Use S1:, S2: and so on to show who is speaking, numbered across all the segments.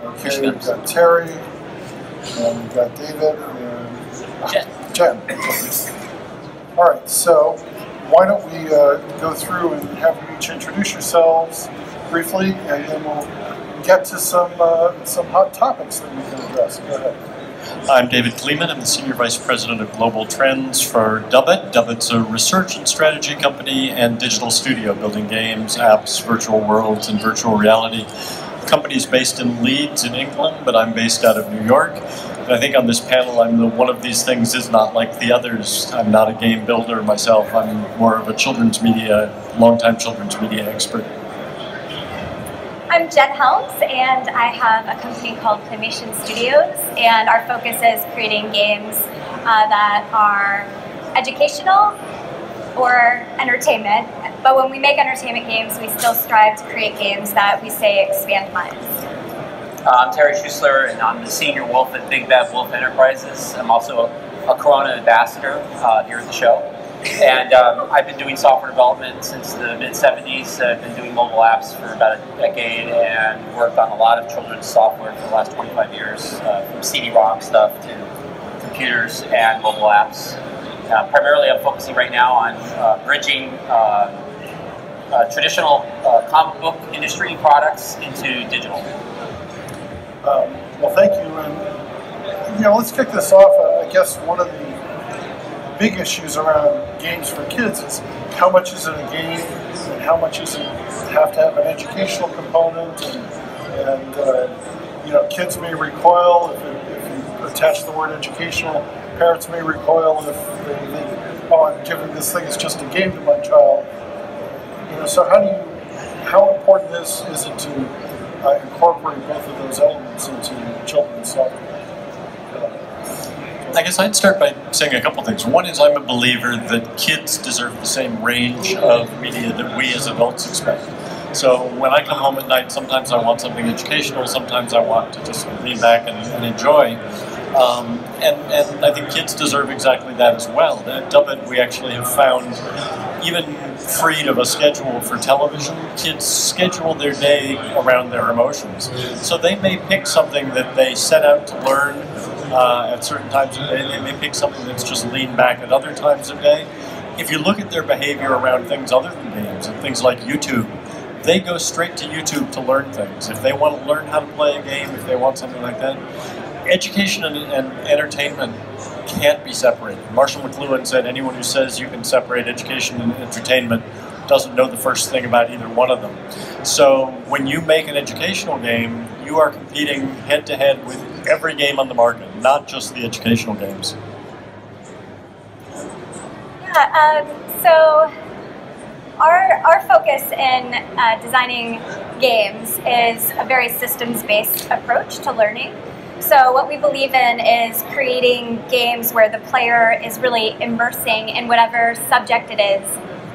S1: Okay, we've got Terry, and we've got David, and Jen. All right, so why don't we go through and have you each introduce yourselves briefly, and then we'll get to some hot topics that we can address. Go ahead.
S2: I'm David Kleeman. I'm the Senior Vice President of Global Trends for Dubbit. Dubbit's a research and strategy company and digital studio building games, apps, virtual worlds, and virtual reality. The company's based in Leeds in England, but I'm based out of New York. And I think on this panel, one of these things is not like the others. I'm not a game builder myself. I'm more of a longtime children's media expert.
S3: I'm Jen Helms, and I have a company called Kleeman Studios, and our focus is creating games that are educational or entertainment. But when we make entertainment games, we still strive to create games that we say expand minds.
S4: I'm Terry Schussler, and I'm the Senior Wolf at Big Bad Wolf Enterprises. I'm also a Corona ambassador here at the show. And I've been doing software development since the mid-70s. I've been doing mobile apps for about a decade and worked on a lot of children's software for the last 25 years, from CD-ROM stuff to computers and mobile apps. Primarily, I'm focusing right now on bridging traditional comic book industry products into digital.
S1: Well, thank you. And let's kick this off. I guess one of the big issues around games for kids is how much is in a game and how much is it have to have an educational component, and kids may recoil if you attach the word educational. Parents may recoil if they think, oh, I'm giving this thing as just a game to my child. So how important is it to incorporate both of those elements into children's software?
S2: I guess I'd start by saying a couple things. One is I'm a believer that kids deserve the same range of media that we as adults expect. So when I come home at night, sometimes I want something educational, sometimes I want to just lean back and enjoy. And I think kids deserve exactly that as well. At Dubbit, we actually have found, even freed of a schedule for television, kids schedule their day around their emotions. So they may pick something that they set out to learn at certain times of day. They may pick something that's just lean back at other times of day. If you look at their behavior around things other than games, and things like YouTube, they go straight to YouTube to learn things. If they want to learn how to play a game, if they want something like that, education and entertainment can't be separated. Marshall McLuhan said anyone who says you can separate education and entertainment doesn't know the first thing about either one of them. So when you make an educational game, you are competing head-to-head with every game on the market, not just the educational games.
S3: Yeah, so our focus in designing games is a very systems-based approach to learning. So what we believe in is creating games where the player is really immersing in whatever subject it is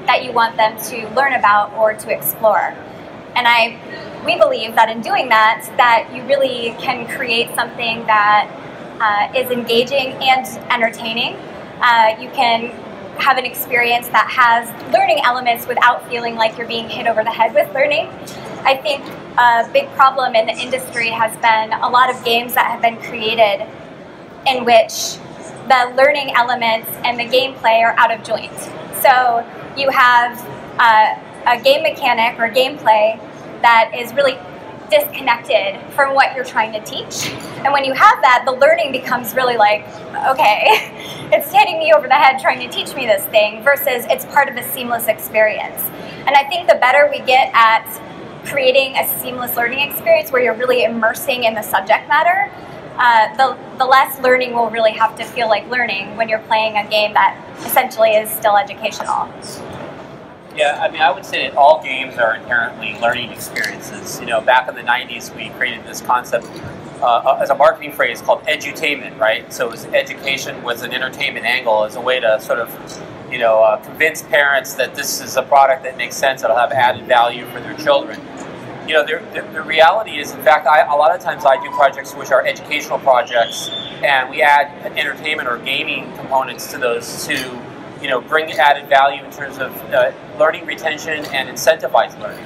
S3: that you want them to learn about or to explore. And we believe that in doing that you really can create something that is engaging and entertaining. You can have an experience that has learning elements without feeling like you're being hit over the head with learning. I think a big problem in the industry has been a lot of games that have been created in which the learning elements and the gameplay are out of joint. So you have a game mechanic or gameplay that is really disconnected from what you're trying to teach. And when you have that, the learning becomes really like, okay, it's hitting me over the head trying to teach me this thing versus it's part of a seamless experience. And I think the better we get at creating a seamless learning experience where you're really immersing in the subject matter, the less learning will really have to feel like learning when you're playing a game that essentially is still educational.
S4: Yeah, I mean, I would say that all games are inherently learning experiences. Back in the 90s, we created this concept as a marketing phrase called edutainment, right? So it was education with an entertainment angle as a way to sort of, convince parents that this is a product that makes sense, that'll have added value for their children. The reality is, in fact, a lot of times I do projects which are educational projects, and we add entertainment or gaming components to those to, bring added value in terms of learning retention and incentivize learning.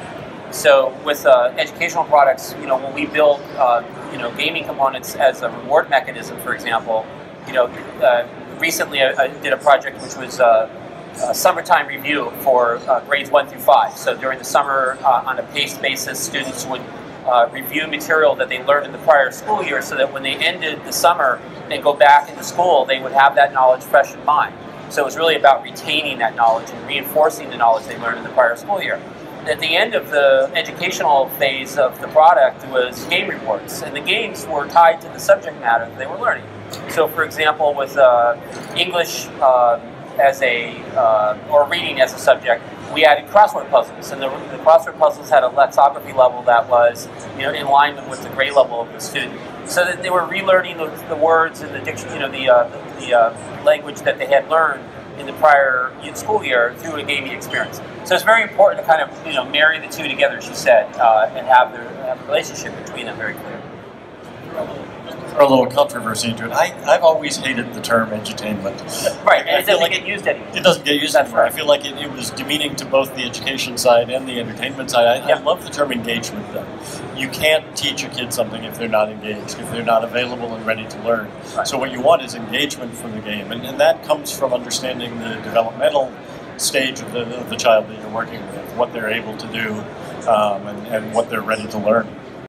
S4: So with educational products, when we build gaming components as a reward mechanism, for example, recently I did a project which was a summertime review for grades 1 through 5. So during the summer, on a paced basis, students would review material that they learned in the prior school year, so that when they ended the summer and go back into school, they would have that knowledge fresh in mind. So it was really about retaining that knowledge and reinforcing the knowledge they learned in the prior school year. At the end of the educational phase of the product was game rewards, and the games were tied to the subject matter that they were learning. So for example, with English or reading as a subject, we added crossword puzzles, and the crossword puzzles had a lexicography level that was in line with the grade level of the student, so that they were relearning the words and the diction, the language that they had learned in the prior school year through a gaming experience. So it's very important to kind of marry the two together, she said, and have the relationship between them very clear.
S2: Throw a little controversy into it. I've always hated the term edutainment.
S4: Right, and it doesn't get used anymore.
S2: It doesn't get used anymore.
S4: Right.
S2: I feel like it was demeaning to both the education side and the entertainment side. I love the term engagement, though. You can't teach a kid something if they're not engaged, if they're not available and ready to learn.
S4: Right.
S2: So what you want is engagement from the game, and that comes from understanding the developmental stage of the child that you're working with, what they're able to do, and what they're ready to learn.